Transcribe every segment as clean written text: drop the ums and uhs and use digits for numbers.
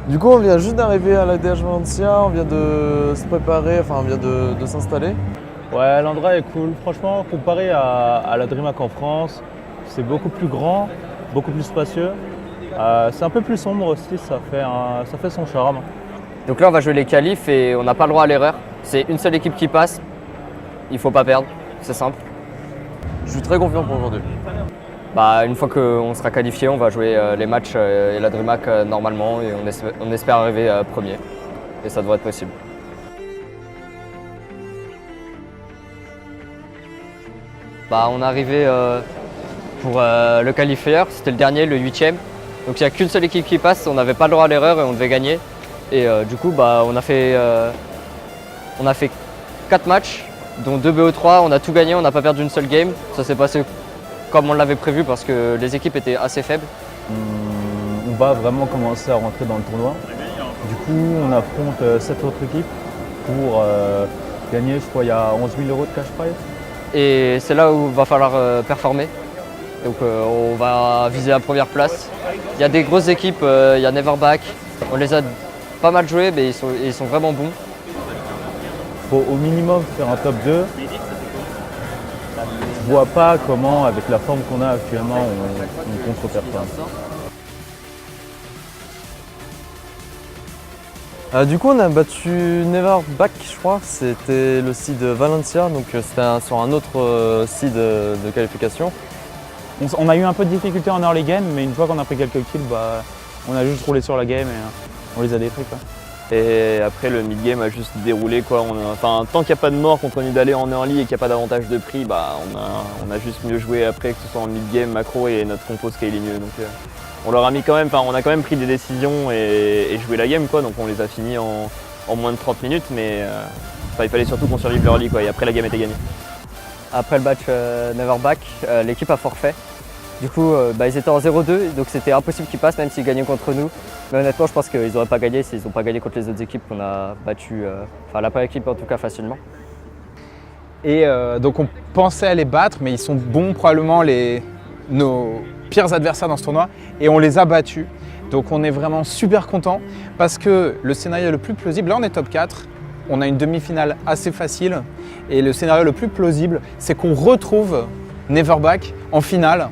Du coup, on vient juste d'arriver à la DH Valencia, on vient de se préparer, enfin on vient de s'installer. Ouais, l'endroit est cool. Franchement, comparé à la DreamHack en France, c'est beaucoup plus grand, beaucoup plus spacieux. C'est un peu plus sombre aussi, ça fait son charme. Donc là, on va jouer les qualifs et on n'a pas le droit à l'erreur. C'est une seule équipe qui passe, il faut pas perdre, c'est simple. Je suis très confiant pour aujourd'hui. Bah, une fois qu'on sera qualifié, on va jouer les matchs et la DreamHack normalement et on espère arriver premier. Et ça devrait être possible. Bah, on est arrivé pour le qualifier, c'était le dernier, le 8e. Donc il n'y a qu'une seule équipe qui passe, on n'avait pas le droit à l'erreur et on devait gagner. Et du coup, bah, on a fait 4 matchs, dont 2 BO3, on a tout gagné, on n'a pas perdu une seule game. Ça s'est passé comme on l'avait prévu parce que les équipes étaient assez faibles. On va vraiment commencer à rentrer dans le tournoi. Du coup, on affronte 7 autres équipes pour gagner, je crois, il y a 11 000 € de cash prize. Et c'est là où il va falloir performer. Donc on va viser la première place. Il y a des grosses équipes, il y a Neverback. On les a pas mal joués, mais ils sont vraiment bons. Il faut au minimum faire un top 2. Je vois pas comment, avec la forme qu'on a actuellement, on contre-performe. Du coup, on a battu Neverback, je crois. C'était le seed Valencia, donc c'était sur un autre seed de qualification. On a eu un peu de difficulté en early game, mais une fois qu'on a pris quelques kills, bah, on a juste roulé sur la game et on les a détruits, quoi. Et après le mid-game a juste déroulé quoi. Tant qu'il n'y a pas de mort contre Nidalé en early et qu'il n'y a pas d'avantage de prix, bah, on a juste mieux joué après, que ce soit en mid-game, macro et notre compo scale est mieux. Donc on leur a mis quand même, on a quand même pris des décisions et joué la game quoi. Donc on les a finis en moins de 30 minutes, mais il fallait surtout qu'on survive l'early quoi. Et après la game était gagnée. Après le match Neverback, l'équipe a forfait. Du coup, ils étaient en 0-2, donc c'était impossible qu'ils passent, même s'ils gagnaient contre nous. Mais honnêtement, je pense qu'ils n'auraient pas gagné s'ils n'ont pas gagné contre les autres équipes qu'on a battues, la première équipe en tout cas facilement. Et donc on pensait à les battre, mais ils sont bons, probablement nos pires adversaires dans ce tournoi, et on les a battus. Donc on est vraiment super content parce que le scénario le plus plausible, là on est top 4, on a une demi-finale assez facile, et le scénario le plus plausible, c'est qu'on retrouve Neverback en finale.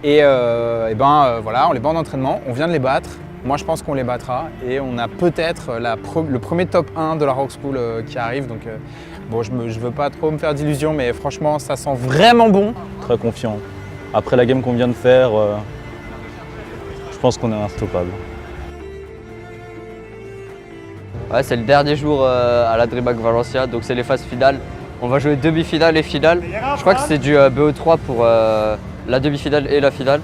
Et voilà, on les bat en entraînement, on vient de les battre. Moi je pense qu'on les battra et on a peut-être le premier top 1 de la Rock School qui arrive. Donc bon, je veux pas trop me faire d'illusions, mais franchement ça sent vraiment bon. Très confiant. Après la game qu'on vient de faire, je pense qu'on est instoppable. Ouais, c'est le dernier jour à la DreamHack Valencia, donc c'est les phases finales. On va jouer demi-finale et finale. Je crois que c'est du BO3 pour la demi-finale et la finale.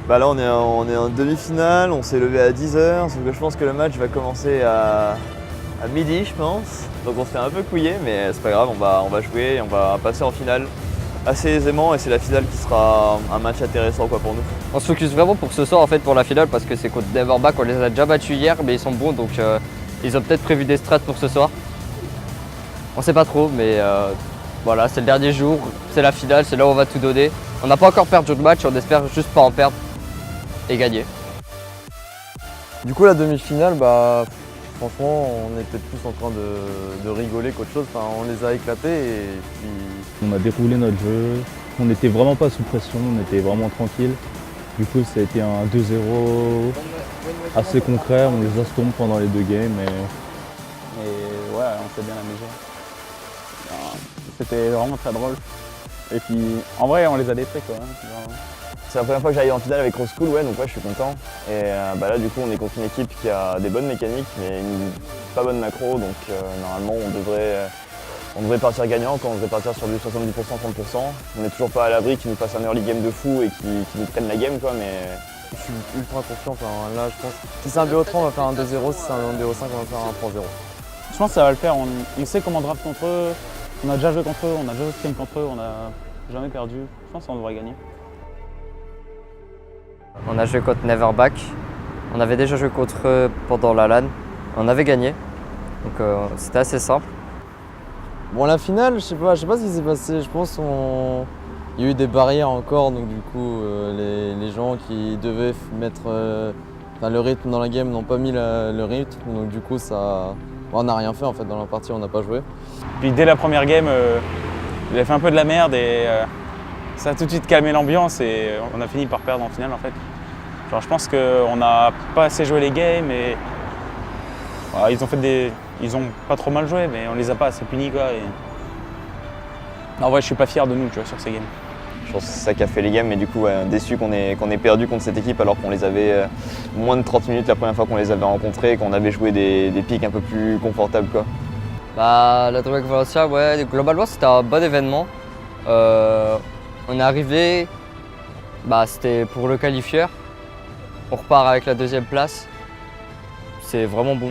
Bah là on est en demi-finale, on s'est levé à 10h, sauf que je pense que le match va commencer à midi je pense. Donc on se fait un peu couiller, mais c'est pas grave, on va jouer et on va passer en finale assez aisément et c'est la finale qui sera un match intéressant quoi pour nous. On se focus vraiment pour ce soir en fait pour la finale parce que c'est contre Neverback, on les a déjà battus hier mais ils sont bons donc ils ont peut-être prévu des strats pour ce soir. On sait pas trop mais voilà, c'est le dernier jour, c'est la finale, c'est là où on va tout donner. On n'a pas encore perdu de match, on espère juste pas en perdre et gagner. Du coup, la demi-finale, franchement, on était plus en train de rigoler qu'autre chose. Enfin, on les a éclatés et puis... On a déroulé notre jeu, on n'était vraiment pas sous pression, on était vraiment tranquille. Du coup, ça a été un 2-0 assez concret, on les astombe pendant les 2 games. Et ouais, on s'est bien amusé. C'était vraiment très drôle. Et puis en vrai, on les a détruits quoi. C'est la première fois que j'arrive en finale avec Rock School, ouais, donc ouais, je suis content. Et là, du coup, on est contre une équipe qui a des bonnes mécaniques, mais une pas bonne macro, donc normalement, on devrait partir gagnant quand on devrait partir sur du 70%, 30%. On n'est toujours pas à l'abri qu'ils nous fassent un early game de fou et qu'ils nous prennent la game, quoi, mais... Je suis ultra confiant, là je pense, si c'est un BO3 on va faire un 2-0, si c'est un BO5 on va faire un 3-0. Je pense que ça va le faire, on sait comment draft contre eux, on a déjà joué contre eux, on a déjà joué stream contre eux, on n'a jamais perdu. Je pense qu'on devrait gagner. On a joué contre Neverback, on avait déjà joué contre eux pendant la LAN, on avait gagné, donc c'était assez simple. Bon, la finale, je sais pas ce qui s'est passé, je pense il y a eu des barrières encore, donc du coup les gens qui devaient mettre enfin, le rythme dans la game n'ont pas mis le rythme, donc du coup on n'a rien fait en fait dans la partie, on n'a pas joué. Puis dès la première game, il a fait un peu de la merde et ça a tout de suite calmé l'ambiance et on a fini par perdre en finale en fait. Genre, je pense qu'on n'a pas assez joué les games et voilà, ils ont pas trop mal joué, mais on les a pas assez punis quoi. Et... En vrai, je suis pas fier de nous, tu vois, sur ces games. Je pense que c'est ça qui a fait les games, mais du coup, déçu qu'on ait perdu contre cette équipe alors qu'on les avait moins de 30 minutes la première fois qu'on les avait rencontrés et qu'on avait joué des pics un peu plus confortables, quoi. Bah, la Dreamhack Valencia, ouais, globalement c'était un bon événement. On est arrivé, bah, c'était pour le qualifieur. On repart avec la 2e place. C'est vraiment bon.